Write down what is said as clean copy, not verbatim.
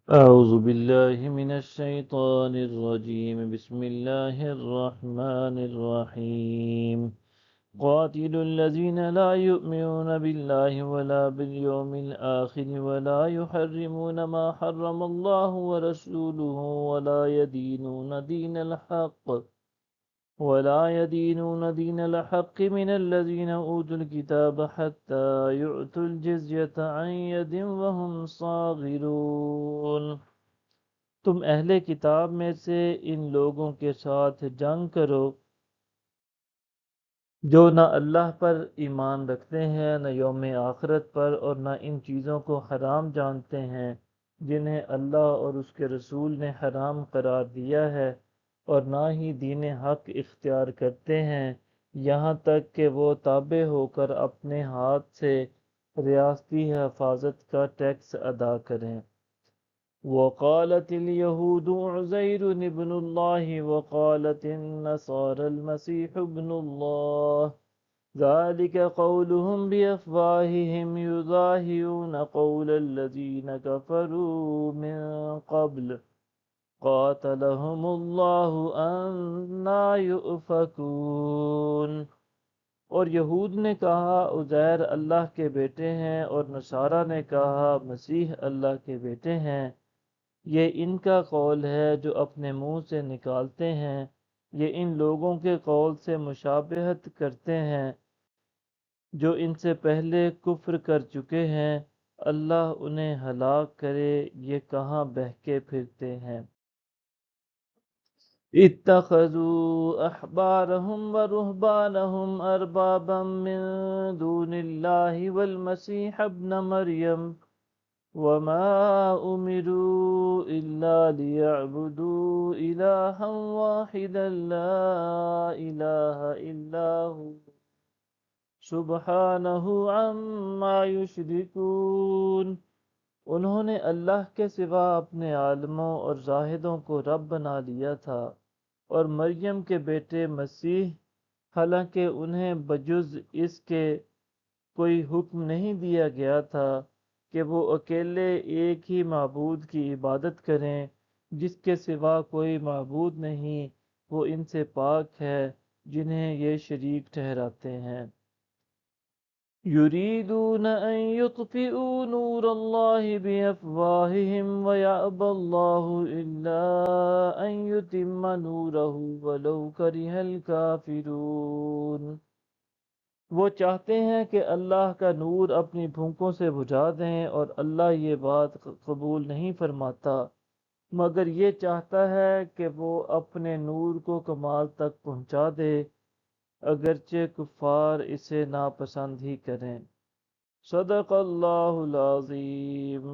أعوذ بالله من الشيطان الرجيم بسم الله الرحمن الرحيم قاتلوا الذين لا يؤمنون بالله ولا باليوم الآخر ولا يحرمون ما حرم الله ورسوله ولا يدينون دين الحق من الذين أوتوا الكتاب حتى يؤتوا الجزية عن يد وهم صاغرون۔ تم اہل کتاب میں سے ان لوگوں کے ساتھ جنگ کرو جو نہ اللہ پر ایمان رکھتے ہیں نہ یوم آخرت پر، اور نہ ان چیزوں کو حرام جانتے ہیں جنہیں اللہ اور اس کے رسول نے حرام قرار دیا ہے، اور نہ ہی دین حق اختیار کرتے ہیں یہاں تک کہ وہ تابع ہو کر اپنے ہاتھ سے ریاستی حفاظت کا ٹیکس ادا کریں۔ وقالت اليهود عزير ابن الله وقالت النصارى المسيح ابن الله ذلك قولهم بأفواههم يضاهئون قول الذين كفروا من قبل قاتلهم الله أنا يؤفكون۔ اور یہود نے کہا عزیر اللہ کے بیٹے ہیں، اور نصارہ نے کہا مسیح اللہ کے بیٹے ہیں۔ یہ ان کا قول ہے جو اپنے منہ سے نکالتے ہیں، یہ ان لوگوں کے قول سے مشابہت کرتے ہیں جو ان سے پہلے کفر کر چکے ہیں۔ اللہ انہیں ہلاک کرے، یہ کہاں بہکے پھرتے ہیں۔ اتخذوا احبارهم ورهبانهم اربابا من دون الله والمسيح ابن مريم وما امروا الا ليعبدوا الها واحدا لا اله الا هو سبحانه عما يشركون۔ انہوں نے اللہ کے سوا اپنے عالموں اور زاہدوں کو رب بنا لیا تھا، اور مریم کے بیٹے مسیح، حالانکہ انہیں بجز اس کے کوئی حکم نہیں دیا گیا تھا کہ وہ اکیلے ایک ہی معبود کی عبادت کریں جس کے سوا کوئی معبود نہیں، وہ ان سے پاک ہے جنہیں یہ شریک ٹھہراتے ہیں۔ يريدون أن يطفئوا نور الله بأفواههم ويأبى الله إلا أن يتم نوره ولو كره الكافرون۔ وہ چاہتے ہیں کہ اللہ کا نور اپنی پھونکوں سے بجھا دیں، اور اللہ یہ بات قبول نہیں فرماتا مگر یہ چاہتا ہے کہ وہ اپنے نور کو کمال تک پہنچا دے، اگرچہ کفار اسے ناپسند ہی کریں۔ صدق اللہ العظیم۔